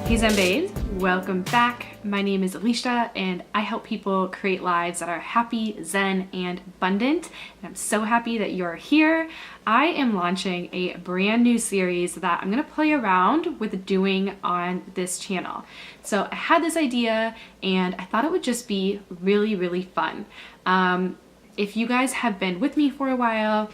Hey Zen Babes, welcome back. My name is Alisha and I help people create lives that are happy, zen, and abundant. And I'm so happy that you're here. I am launching a brand new series that I'm gonna play around with doing on this channel. So I had this idea and I thought it would just be really, really fun. If you guys have been with me for a while,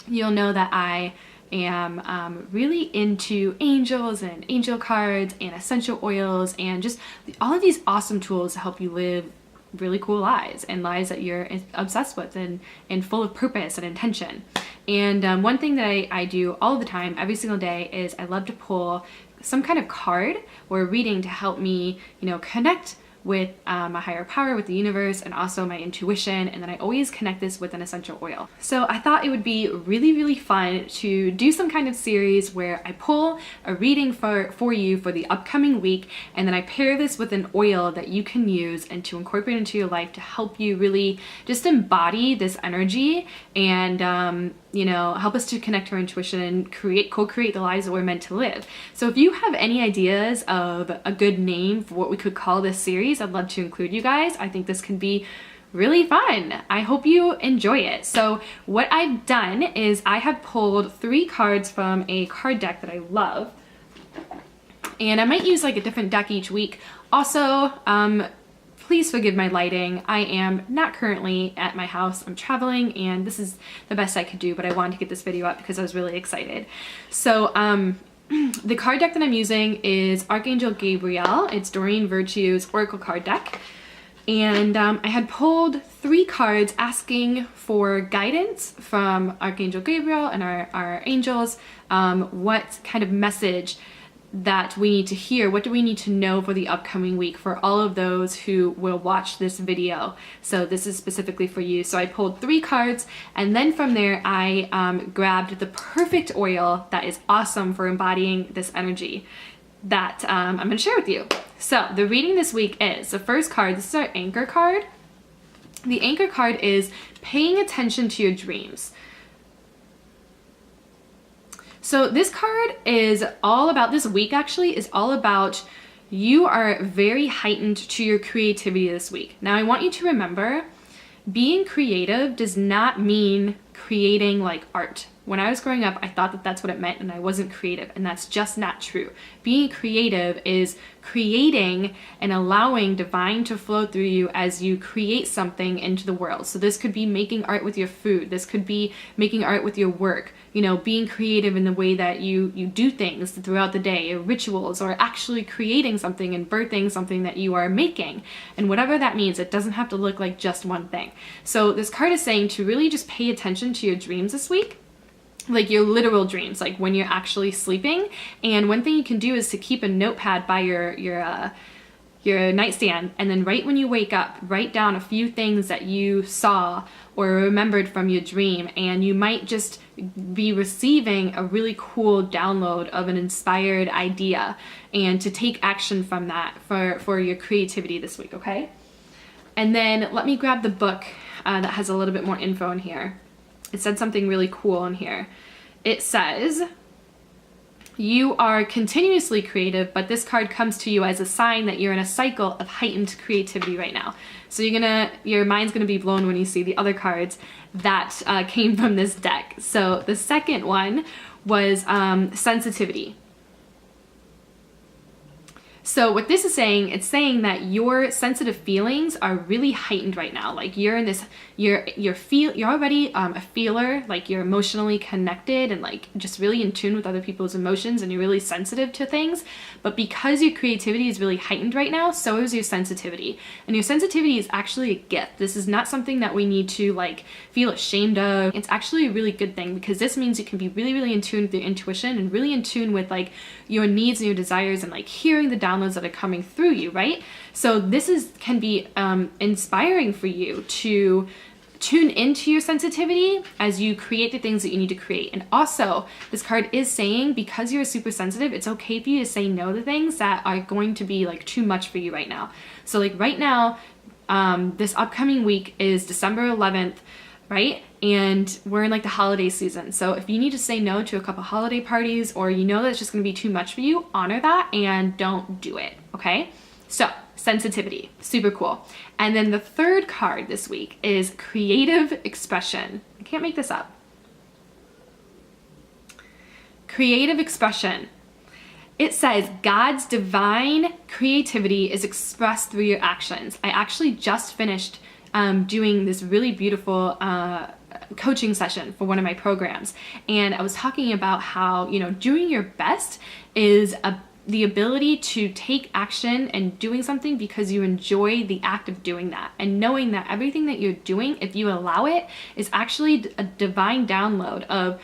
you'll know that I am really into angels and angel cards and essential oils and just all of these awesome tools to help you live really cool lives and lives that you're obsessed with and full of purpose and intention. And one thing that I do all the time, every single day, is I love to pull some kind of card or reading to help me, connect with my higher power, with the universe, and also my intuition. And then I always connect this with an essential oil. So I thought it would be really, really fun to do some kind of series where I pull a reading for you for the upcoming week, and then I pair this with an oil that you can use and to incorporate into your life to help you really just embody this energy and help us to connect to our intuition and co-create the lives that we're meant to live. So if you have any ideas of a good name for what we could call this series, I'd love to include you guys. I think this can be really fun. I hope you enjoy it. So what I've done is I have pulled 3 cards from a card deck that I love. And I might use like a different deck each week. Also, please forgive my lighting. I am not currently at my house. I'm traveling and this is the best I could do, but I wanted to get this video up because I was really excited. So the card deck that I'm using is Archangel Gabriel. It's Doreen Virtue's Oracle card deck. And I had pulled 3 cards asking for guidance from Archangel Gabriel and our angels. What kind of message that we need to hear, what do we need to know for the upcoming week for all of those who will watch this video. So this is specifically for you. So I pulled 3 cards, and then from there I grabbed the perfect oil that is awesome for embodying this energy that I'm going to share with you. So the reading this week is, the first card, this is our anchor card. The anchor card is paying attention to your dreams. So this card is all about, this week actually is all about, you are very heightened to your creativity this week. Now I want you to remember, being creative does not mean creating like art. When I was growing up, I thought that that's what it meant and I wasn't creative, and that's just not true. Being creative is creating and allowing divine to flow through you as you create something into the world. So this could be making art with your food. This could be making art with your work. Being creative in the way that you do things throughout the day, or rituals, or actually creating something and birthing something that you are making. And whatever that means, it doesn't have to look like just one thing. So this card is saying to really just pay attention to your dreams this week. Like your literal dreams, like when you're actually sleeping. And one thing you can do is to keep a notepad by your nightstand, and then right when you wake up, write down a few things that you saw or remembered from your dream, and you might just be receiving a really cool download of an inspired idea, and to take action from that for your creativity this week, okay? And then let me grab the book that has a little bit more info in here. It said something really cool in here. It says, you are continuously creative, but this card comes to you as a sign that you're in a cycle of heightened creativity right now. So your mind's gonna be blown when you see the other cards that came from this deck. So the second one was sensitivity. So what this is saying, it's saying that your sensitive feelings are really heightened right now. Like you're in this, you're already a feeler, like you're emotionally connected and like just really in tune with other people's emotions, and you're really sensitive to things. But because your creativity is really heightened right now, so is your sensitivity. And your sensitivity is actually a gift. This is not something that we need to like feel ashamed of. It's actually a really good thing, because this means you can be really, really in tune with your intuition and really in tune with like your needs and your desires, and like hearing the downloads that are coming through you, right? So this can be inspiring for you to tune into your sensitivity as you create the things that you need to create. And also, this card is saying, because you're super sensitive, it's okay for you to say no to things that are going to be like too much for you right now. So like right now, this upcoming week is December 11th right? And we're in like the holiday season. So if you need to say no to a couple holiday parties, or you know that it's just gonna be too much for you, honor that and don't do it, okay? So sensitivity, super cool. And then the third card this week is creative expression. I can't make this up. Creative expression. It says God's divine creativity is expressed through your actions. I actually just finished doing this really beautiful coaching session for one of my programs. And I was talking about how, you know, doing your best is the ability to take action and doing something because you enjoy the act of doing that, and knowing that everything that you're doing, if you allow it, is actually a divine download of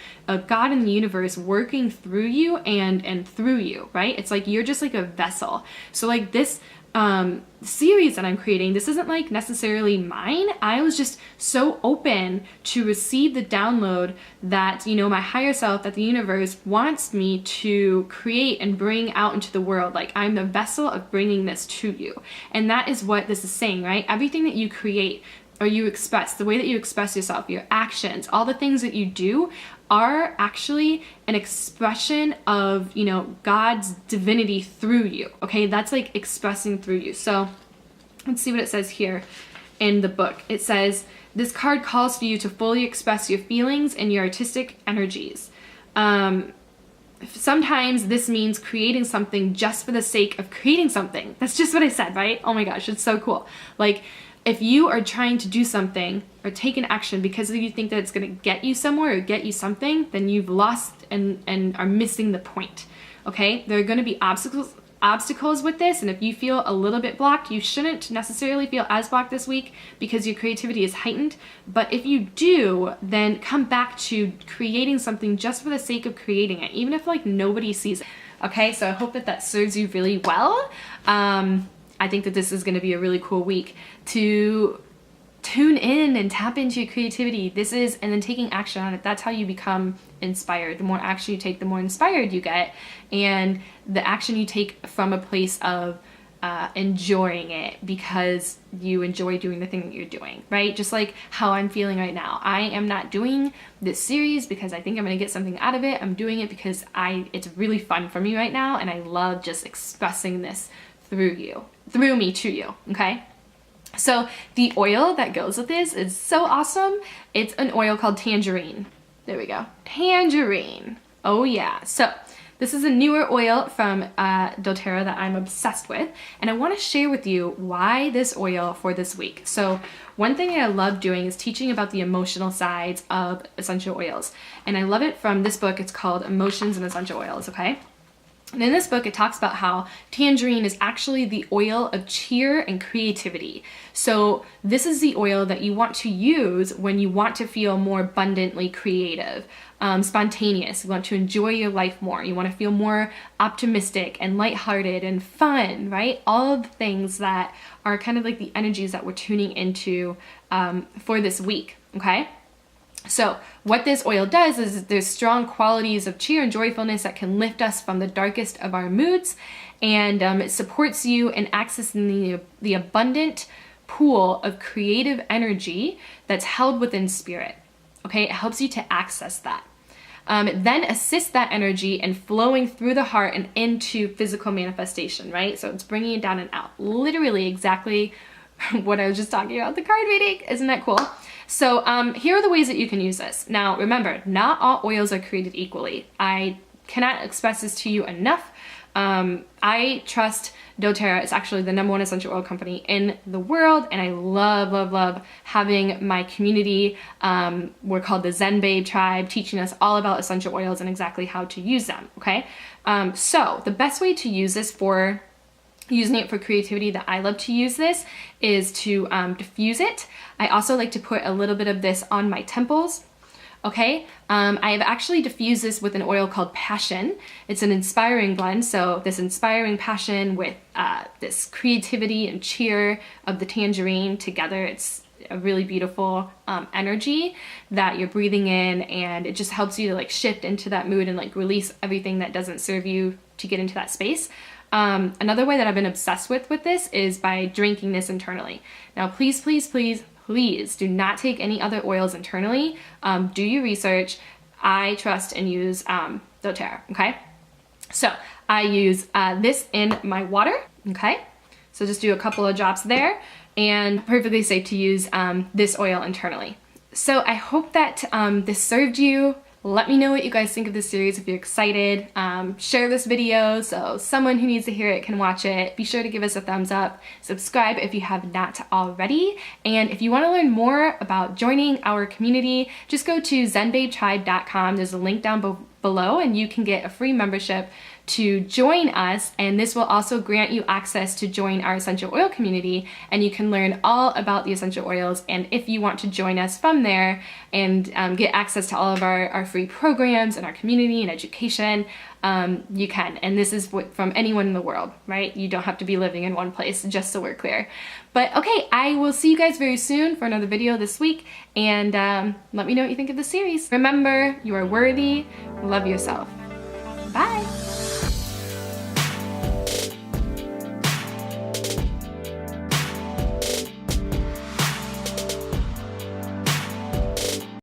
God in the universe working through you and through you, right? It's like you're just like a vessel. So like this series that I'm creating, this isn't like necessarily mine. I was just so open to receive the download that, you know, my higher self, that the universe wants me to create and bring out into the world. Like I'm the vessel of bringing this to you. And that is what this is saying, right? Everything that you create or you express, the way that you express yourself, your actions, all the things that you do are actually an expression of, you know, God's divinity through you, okay? That's like expressing through you. So let's see what it says here in the book. It says, this card calls for you to fully express your feelings and your artistic energies. Sometimes this means creating something just for the sake of creating something. That's just what I said, right? Oh my gosh, it's so cool. Like, if you are trying to do something or take an action because you think that it's going to get you somewhere or get you something, then you've lost and are missing the point, okay? There are going to be obstacles with this, and if you feel a little bit blocked, you shouldn't necessarily feel as blocked this week because your creativity is heightened. But if you do, then come back to creating something just for the sake of creating it, even if like nobody sees it, okay? So I hope that serves you really well. I think that this is going to be a really cool week to tune in and tap into your creativity. And then taking action on it. That's how you become inspired. The more action you take, the more inspired you get. And the action you take from a place of enjoying it because you enjoy doing the thing that you're doing, right? Just like how I'm feeling right now. I am not doing this series because I think I'm going to get something out of it. I'm doing it because it's really fun for me right now, and I love just expressing this through me to you, okay? So the oil that goes with this is so awesome. It's an oil called tangerine. There we go. Tangerine. Oh yeah. So this is a newer oil from doTERRA that I'm obsessed with, and I want to share with you why this oil for this week. So one thing I love doing is teaching about the emotional sides of essential oils, and I love it from this book. It's called Emotions and Essential Oils, okay? And in this book, it talks about how tangerine is actually the oil of cheer and creativity. So this is the oil that you want to use when you want to feel more abundantly creative, spontaneous. You want to enjoy your life more. You want to feel more optimistic and lighthearted and fun, right? All of the things that are kind of like the energies that we're tuning into for this week, okay? So what this oil does is there's strong qualities of cheer and joyfulness that can lift us from the darkest of our moods, and it supports you in accessing the abundant pool of creative energy that's held within spirit, okay? It helps you to access that. It then assists that energy in flowing through the heart and into physical manifestation, right? So it's bringing it down and out. Literally exactly what I was just talking about, the card reading. Isn't that cool? So here are the ways that you can use this. Now, remember, not all oils are created equally. I cannot express this to you enough. I trust doTERRA. It's actually the #1 essential oil company in the world, and I love, love, love having my community. We're called the Zen Babe Tribe, teaching us all about essential oils and exactly how to use them, okay? So the best way to use this for using it for creativity that I love to use this is to diffuse it. I also like to put a little bit of this on my temples, okay? I have actually diffused this with an oil called Passion. It's an inspiring blend, so this inspiring passion with this creativity and cheer of the tangerine together, it's a really beautiful energy that you're breathing in, and it just helps you to like shift into that mood and like release everything that doesn't serve you to get into that space. Another way that I've been obsessed with this is by drinking this internally. Now, please, please, please please do not take any other oils internally. Do your research. I trust and use doTERRA, okay? So I use this in my water, okay? So just do a couple of drops there, and perfectly safe to use this oil internally. So I hope that this served you. Let me know what you guys think of this series if you're excited. Share this video so someone who needs to hear it can watch it. Be sure to give us a thumbs up. Subscribe if you have not already. And if you want to learn more about joining our community, just go to zenbabetribe.com. There's a link down below and you can get a free membership to join us, and this will also grant you access to join our essential oil community, and you can learn all about the essential oils. And if you want to join us from there and get access to all of our free programs and our community and education, you can. And this is from anyone in the world, right? You don't have to be living in one place, just so we're clear. But okay, I will see you guys very soon for another video this week, and let me know what you think of the series. Remember, you are worthy. Love yourself. Bye.